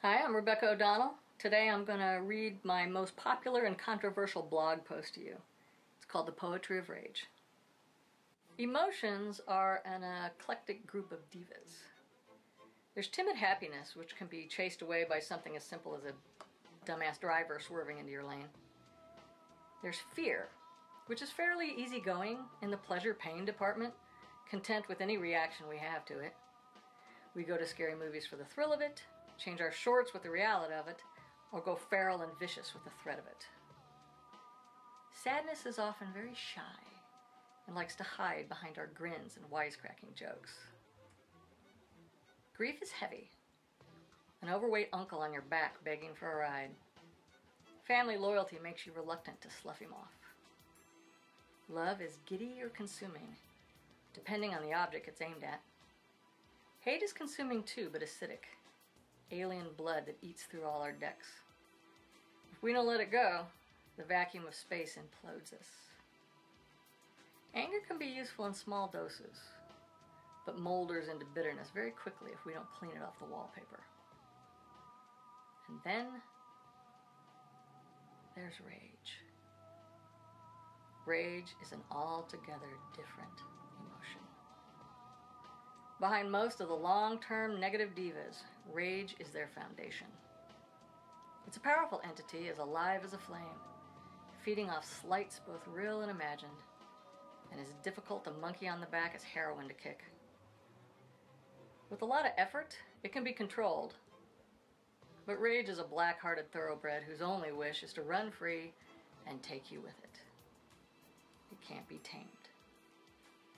Hi, I'm Rebecca O'Donnell. Today I'm going to read my most popular and controversial blog post to you. It's called The Poetry of Rage. Emotions are an eclectic group of divas. There's timid happiness, which can be chased away by something as simple as a dumbass driver swerving into your lane. There's fear, which is fairly easygoing in the pleasure-pain department, content with any reaction we have to it. We go to scary movies for the thrill of it, change our shorts with the reality of it, or go feral and vicious with the threat of it. Sadness is often very shy and likes to hide behind our grins and wisecracking jokes. Grief is heavy, an overweight uncle on your back begging for a ride. Family loyalty makes you reluctant to slough him off. Love is giddy or consuming, depending on the object it's aimed at. Hate is consuming too, but acidic. Alien blood that eats through all our decks. If we don't let it go, the vacuum of space implodes us. Anger can be useful in small doses, but molders into bitterness very quickly if we don't clean it off the wallpaper. And then there's rage. Rage is an altogether different emotion. Behind most of the long-term negative divas, rage is their foundation. It's a powerful entity, as alive as a flame, feeding off slights both real and imagined, and as difficult to monkey on the back as heroin to kick. With a lot of effort, it can be controlled, but rage is a black-hearted thoroughbred whose only wish is to run free and take you with it. It can't be tamed.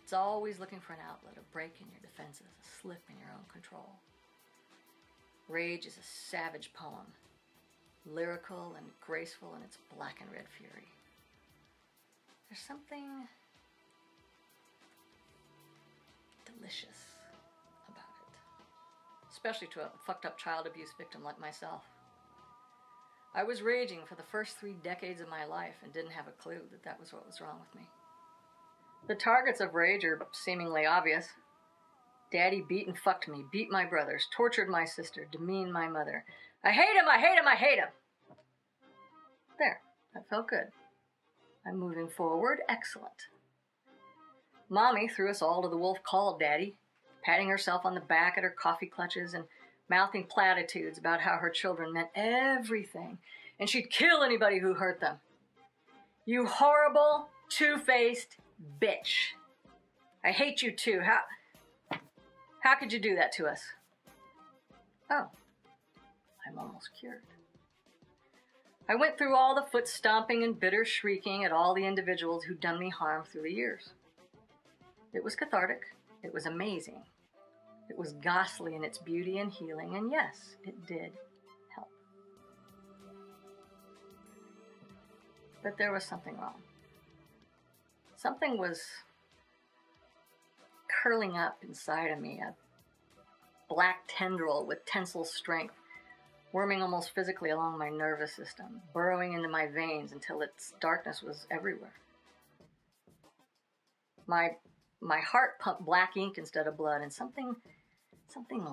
It's always looking for an outlet, a break in your defenses, a slip in your own control. Rage is a savage poem, lyrical and graceful in its black and red fury. There's something delicious about it, especially to a fucked up child abuse victim like myself. I was raging for the first 3 decades of my life and didn't have a clue that was what was wrong with me. The targets of rage are seemingly obvious. Daddy beat and fucked me, beat my brothers, tortured my sister, demeaned my mother. I hate him, I hate him, I hate him. There, that felt good. I'm moving forward, excellent. Mommy threw us all to the wolf called Daddy, patting herself on the back at her coffee clutches and mouthing platitudes about how her children meant everything, and she'd kill anybody who hurt them. You horrible, two-faced bitch. I hate you too. How could you do that to us? Oh, I'm almost cured. I went through all the foot stomping and bitter shrieking at all the individuals who'd done me harm through the years. It was cathartic. It was amazing. It was ghastly in its beauty and healing, and yes, it did help. But there was something wrong. Something was curling up inside of me, a black tendril with tensile strength, worming almost physically along my nervous system, burrowing into my veins until its darkness was everywhere. My heart pumped black ink instead of blood, and something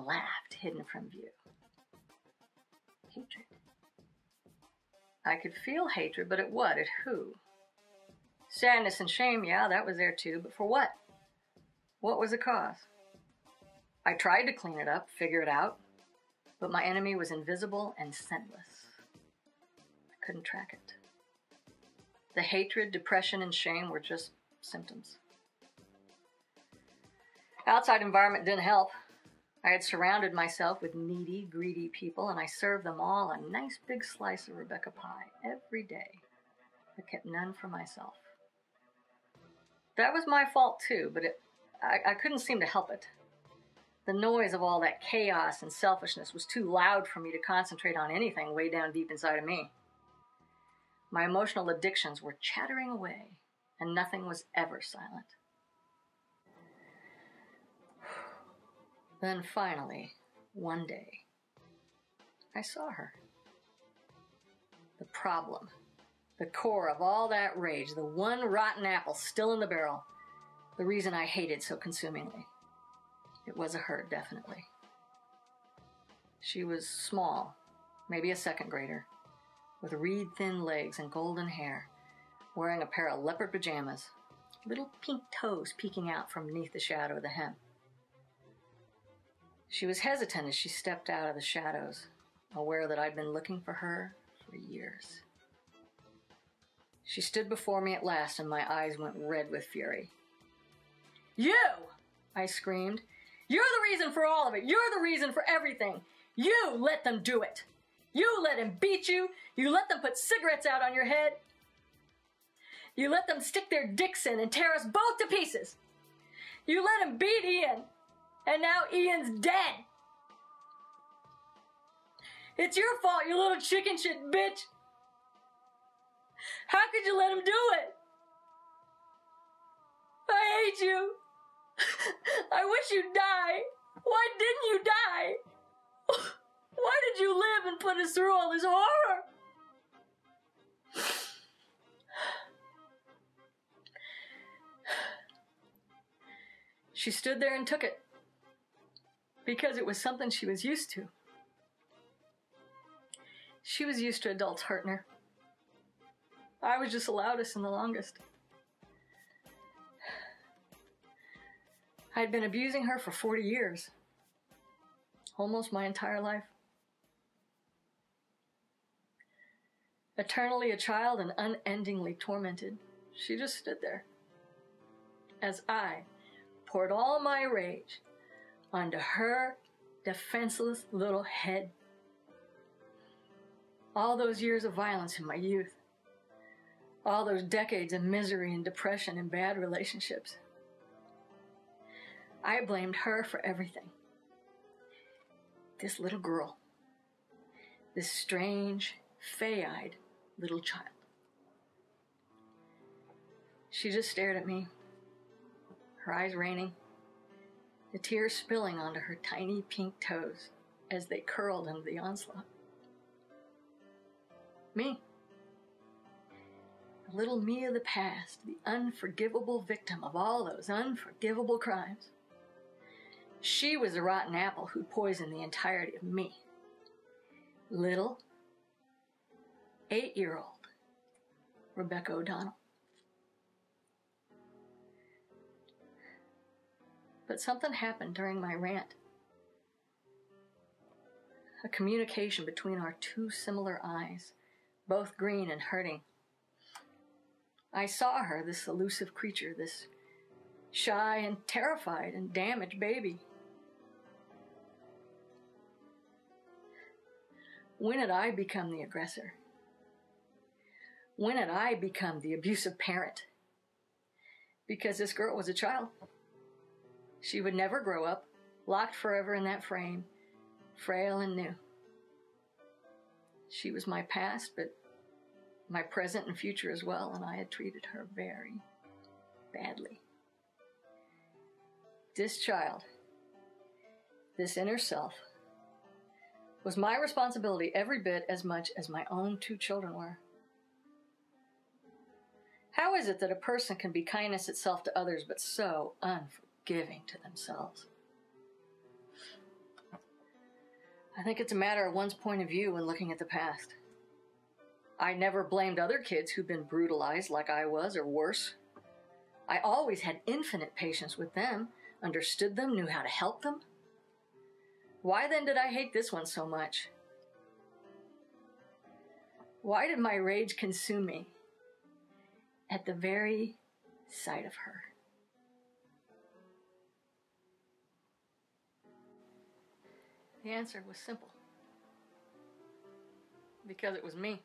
laughed hidden from view. Hatred. I could feel hatred, but at what? At who? Sadness and shame, yeah, that was there too, but for what? What was the cause? I tried to clean it up, figure it out, but my enemy was invisible and scentless. I couldn't track it. The hatred, depression, and shame were just symptoms. Outside environment didn't help. I had surrounded myself with needy, greedy people, and I served them all a nice big slice of Rebecca pie every day. I kept none for myself. That was my fault too, but I couldn't seem to help it. The noise of all that chaos and selfishness was too loud for me to concentrate on anything way down deep inside of me. My emotional addictions were chattering away, and nothing was ever silent. Then finally, one day, I saw her. The problem, the core of all that rage, the one rotten apple still in the barrel, the reason I hated so consumingly. It was a her, definitely. She was small, maybe a second grader, with reed-thin legs and golden hair, wearing a pair of leopard pajamas, little pink toes peeking out from beneath the shadow of the hem. She was hesitant as she stepped out of the shadows, aware that I'd been looking for her for years. She stood before me at last, and my eyes went red with fury. "You!" I screamed. "You're the reason for all of it. You're the reason for everything. You let them do it. You let him beat you. You let them put cigarettes out on your head. You let them stick their dicks in and tear us both to pieces. You let him beat Ian. And now Ian's dead. It's your fault, you little chicken shit bitch. How could you let him do it? I hate you. I wish you'd die. Why didn't you die? Why did you live and put us through all this horror?" She stood there and took it, because it was something she was used to. She was used to adults hurting her. I was just the loudest and the longest. I'd been abusing her for 40 years, almost my entire life. Eternally a child and unendingly tormented, she just stood there as I poured all my rage onto her defenseless little head. All those years of violence in my youth, all those decades of misery and depression and bad relationships, I blamed her for everything. This little girl, this strange, fey-eyed little child. She just stared at me, her eyes raining, the tears spilling onto her tiny pink toes as they curled under the onslaught. Me. The little me of the past, the unforgivable victim of all those unforgivable crimes. She was the rotten apple who poisoned the entirety of me. Little, 8-year-old Rebecca O'Donnell. But something happened during my rant. A communication between our two similar eyes, both green and hurting. I saw her, this elusive creature, this shy and terrified and damaged baby. When had I become the aggressor? When had I become the abusive parent? Because this girl was a child. She would never grow up, locked forever in that frame, frail and new. She was my past, but my present and future as well, and I had treated her very badly. This child, this inner self, was my responsibility every bit as much as my own 2 children were. How is it that a person can be kindness itself to others, but so unforgiving to themselves? I think it's a matter of one's point of view when looking at the past. I never blamed other kids who'd been brutalized like I was, or worse. I always had infinite patience with them, understood them, knew how to help them. Why then did I hate this one so much? Why did my rage consume me at the very sight of her? The answer was simple. Because it was me.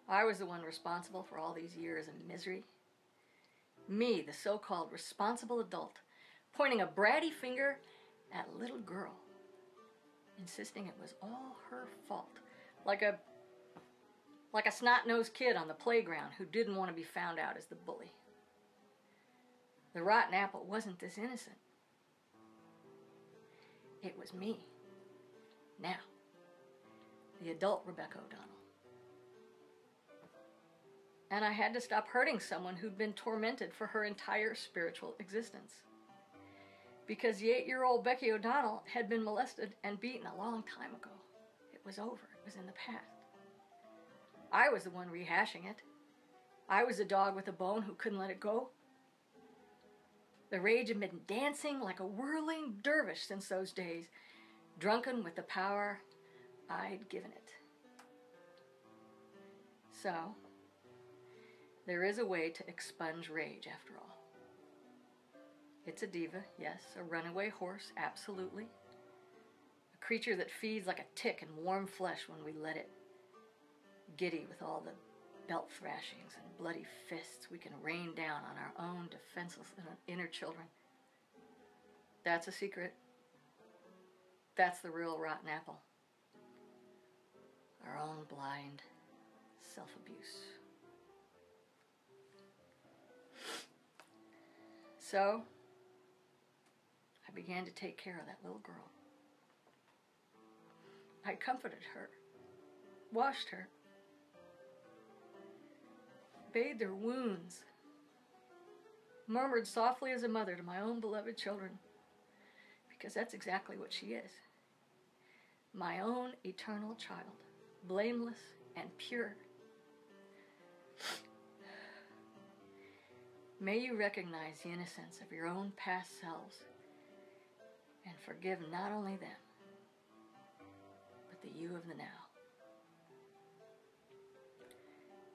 I was the one responsible for all these years of misery. Me, the so-called responsible adult, pointing a bratty finger at a little girl, insisting it was all her fault, like a snot-nosed kid on the playground who didn't want to be found out as the bully. The rotten apple wasn't this innocent. It was me. Now, the adult Rebecca O'Donnell. And I had to stop hurting someone who'd been tormented for her entire spiritual existence. Because the 8-year-old Becky O'Donnell had been molested and beaten a long time ago. It it was over. It was in the past. I was the one rehashing it. I was the dog with a bone who couldn't let it go. The rage had been dancing like a whirling dervish since those days, drunken with the power I'd given it. So, there is a way to expunge rage after all. It's a diva, yes, a runaway horse, absolutely. A creature that feeds like a tick in warm flesh when we let it. Giddy with all the belt thrashings and bloody fists we can rain down on our own defenseless inner children. That's a secret. That's the real rotten apple. Our own blind self-abuse. So, I began to take care of that little girl. I comforted her, washed her, bathed her wounds, murmured softly as a mother to my own beloved children, because that's exactly what she is. My own eternal child, blameless and pure. May you recognize the innocence of your own past selves and forgive not only them, but the you of the now.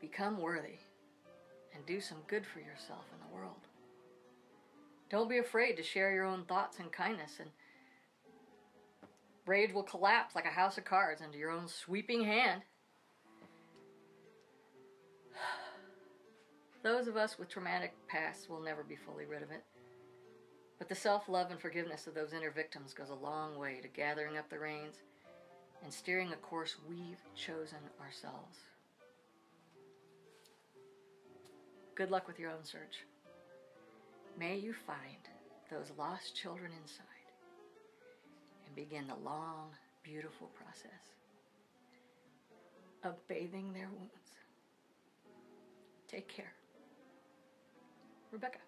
Become worthy and do some good for yourself in the world. Don't be afraid to share your own thoughts and kindness, and rage will collapse like a house of cards into your own sweeping hand. Those of us with traumatic pasts will never be fully rid of it. But the self-love and forgiveness of those inner victims goes a long way to gathering up the reins and steering a course we've chosen ourselves. Good luck with your own search. May you find those lost children inside and begin the long, beautiful process of bathing their wounds. Take care. Rebecca.